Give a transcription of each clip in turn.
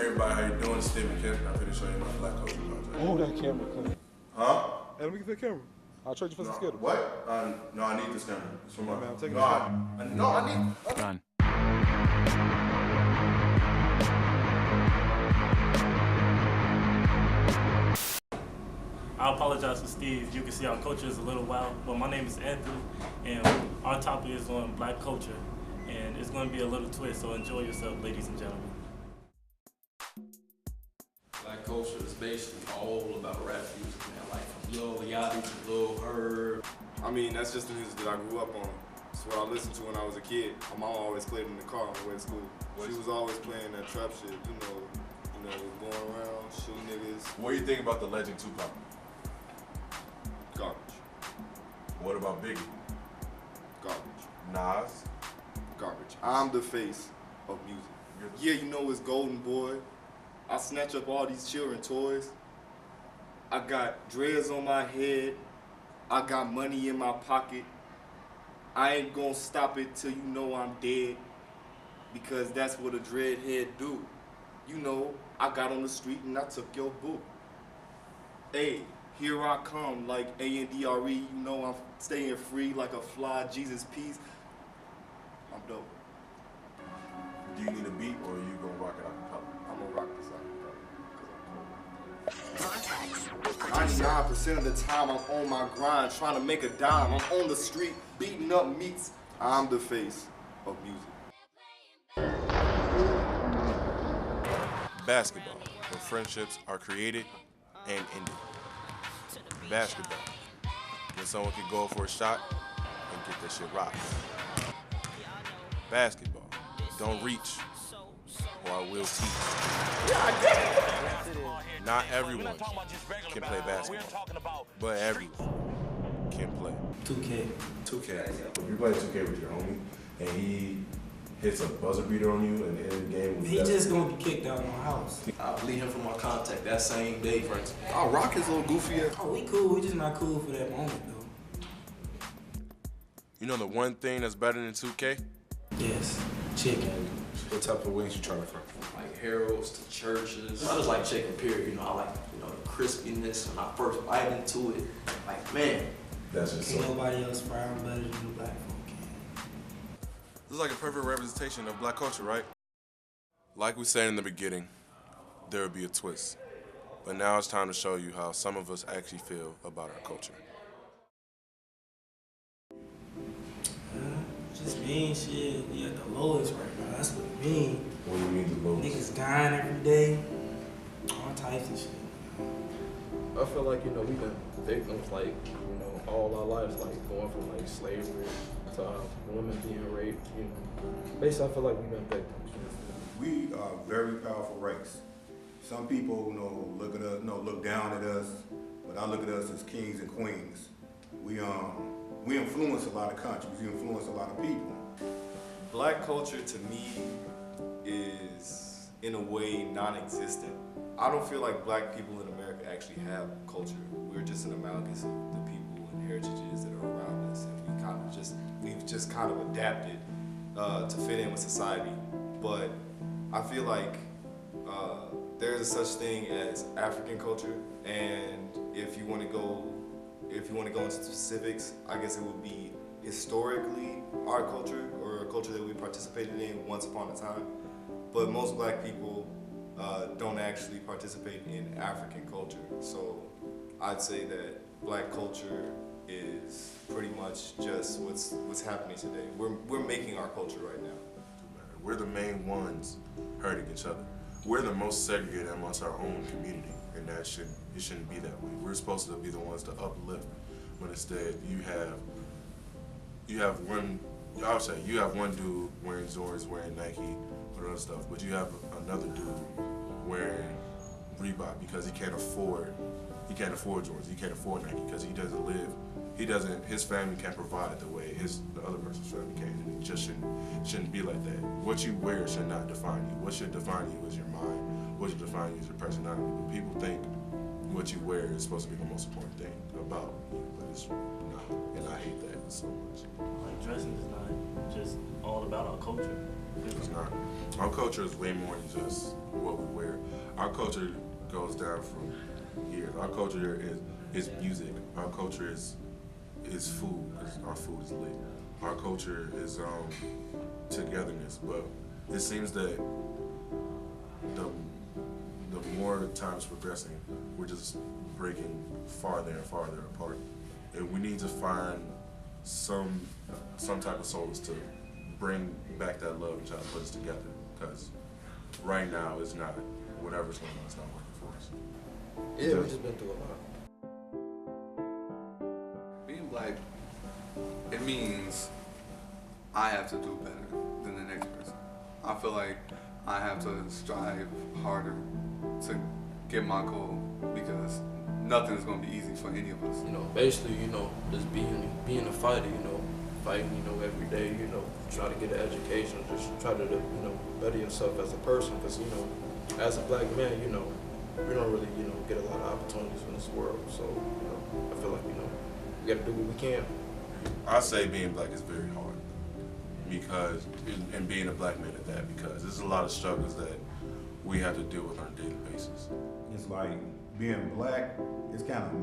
Everybody, how you doing? Steven Kemp. I'm going to show you my Black Culture project. Oh, that camera clean. Huh? Hey, let me get that camera. I'll trade you for some Skittles. What? No, I need this camera. It's from my... Man, I'm taking I need... Run. I apologize for Steve. You can see our culture is a little wild, but my name is Anthony, and our topic is on Black culture, and it's going to be a little twist, so enjoy yourself, ladies and gentlemen. Black culture is basically all about rap music, man. Like from Lil Yachty to Lil Herb. I mean, that's just the music that I grew up on. It's what I listened to when I was a kid. My mom always played in the car on the way to school. She was always playing that trap shit, you know, going around, shooting niggas. What do you think about the legend Tupac? Garbage. What about Biggie? Garbage. Nas? Garbage. I'm the face of music. Yeah, you know it's Golden Boy. I snatch up all these children toys. I got dreads on my head. I got money in my pocket. I ain't gonna stop it till you know I'm dead, because that's what a dreadhead do. You know, I got on the street and I took your boo. Hey, here I come like A-N-D-R-E. You know I'm staying free like a fly Jesus piece. I'm dope. Do you need a beat or are you gonna rock it out in public? I'm gonna rock this out because I'm cold. 99% of the time I'm on my grind trying to make a dime. I'm on the street beating up meats. I'm the face of music. Basketball, where friendships are created and ended. Basketball, when someone can go for a shot and get that shit rocked. Basketball, don't reach or I will teach. Not everyone can play basketball, but everyone can play. 2K. 2K. If you play 2K with your homie and he hits a buzzer beater on you and end the game, He just going to be kicked out of my house. I'll bleed him from my contact that same day, for instance. I'll rock his little goofy ass. Oh, we cool. We just not cool for that moment, though. You know the one thing that's better than 2K? Yes, chicken. What type of wings you trying from? Like Harold's to Churches. I just like chicken, period. You know, I like, the crispiness when I first bite into it. Like, man. That's just Can't nobody else fry them better than the black folk can. This is like a perfect representation of Black culture, right? Like we said in the beginning, there will be a twist. But now it's time to show you how some of us actually feel about our culture. Just mean shit. We at the lowest right now. That's what it mean. What do you mean the lowest? Niggas dying every day. All types of shit. I feel like, we've been victims, like, all our lives, like, going from, like, slavery to women being raped, Basically, I feel like we've been victims. We are a very powerful race. Some people, look at us, look down at us, but I look at us as kings and queens. We influence a lot of countries. We influence a lot of people. Black culture to me is, in a way, non-existent. I don't feel like black people in America actually have culture. We're just an amalgam of the people and heritages that are around us, and we've just kind of adapted to fit in with society. But I feel like there's a such thing as African culture, and if you want to go into specifics, I guess it would be historically our culture, or a culture that we participated in once upon a time. But most black people don't actually participate in African culture. So I'd say that black culture is pretty much just what's happening today. We're making our culture right now. We're the main ones hurting each other. We're the most segregated amongst our own community, and it shouldn't be that way. We're supposed to be the ones to uplift, when instead you have one dude wearing Jordans, wearing Nike, or other stuff, but you have another dude wearing Reebok because he can't afford Jordans, he can't afford Nike because his family can't provide the way the other person's family can, and it just shouldn't be like that. What you wear should not define you. What should define you is your mind. What should define you is your personality. But people think what you wear is supposed to be the most important thing about you, but it's not, and I hate that so much. Like, dressing is not just all about our culture. It's not. Our culture is way more than just what we wear. Our culture goes down from here. Our culture is music. Our culture is food, because our food is lit. Our culture is togetherness. But it seems that the more time is progressing, we're just breaking farther and farther apart. And we need to find some type of solace to bring back that love and try to put us together. Because right now, it's not, whatever's going on, it's not working for us. Yeah, we've just been through a lot. Being black, it means I have to do better than the next person. I feel like I have to strive harder to get my goal because nothing's gonna be easy for any of us. You know, basically, just being a fighter, fighting, every day, try to get an education, just try to, better yourself as a person, because, as a black man, we don't really, get a lot of opportunities in this world. So, I feel like, we gotta do what we can. I say being black is very hard because, and being a black man at that, because there's a lot of struggles that we have to deal with on a daily basis. It's like being black, it's kind of,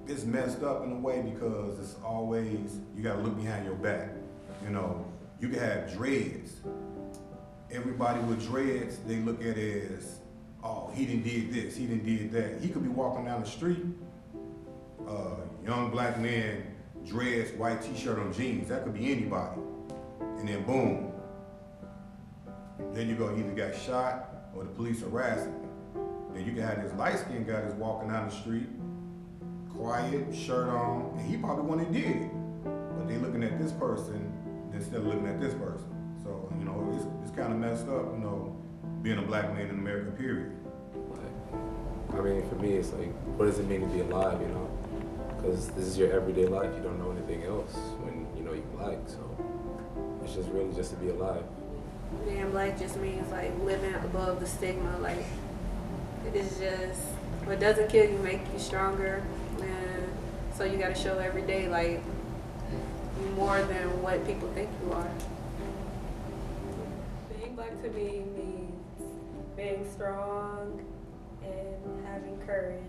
it's messed up in a way because it's always, you gotta look behind your back. You can have dreads. Everybody with dreads, they look at it as, oh, he done did this, he done did that. He could be walking down the street, young black man, dreads, white t-shirt on jeans, that could be anybody. And then boom, then you go either got shot or the police harassing him. Then you can have this light-skinned guy that's walking down the street, quiet, shirt on, and he probably one that did it. But they looking at this person instead of looking at this person. So, it's kind of messed up, being a black man in America, period. I mean, for me, it's like, what does it mean to be alive, Because this is your everyday life. You don't know anything else when, you're black. So it's just really just to be alive. Being black just means, living above the stigma. It is just, what doesn't kill you make you stronger. And so you got to show every day, you more than what people think you are. Being black to me means being strong and having courage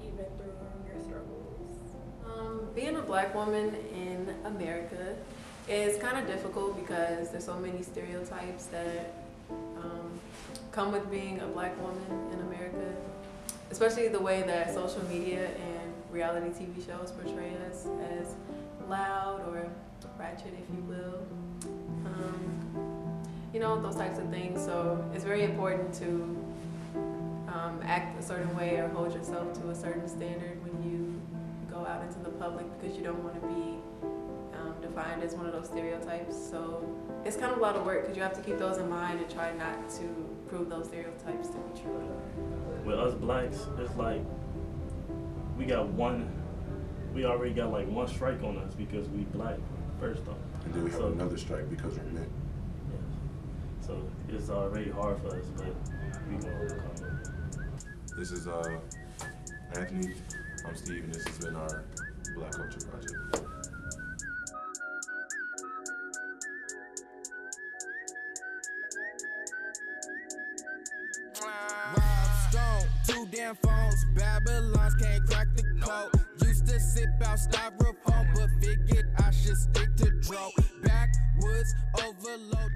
even through your struggles. Being a black woman in America is kind of difficult because there's so many stereotypes that come with being a black woman in America, especially the way that social media and reality TV shows portray us as loud or ratchet, if you will. Those types of things. So it's very important to act a certain way or hold yourself to a certain standard when you go out into the public, because you don't want to be defined as one of those stereotypes. So it's kind of a lot of work because you have to keep those in mind and try not to prove those stereotypes to be true. With us blacks, it's like we already got one strike on us because we black first off. And then we have another strike because we're men. Yeah. So it's already hard for us, but we gonna overcome it. This is Anthony. I'm Steve, and this has been our Black Culture Project. Two damn phones, Babylons can't crack the code. Used to sip out styrofoam, but figured I should stick to dro. Backwoods overload.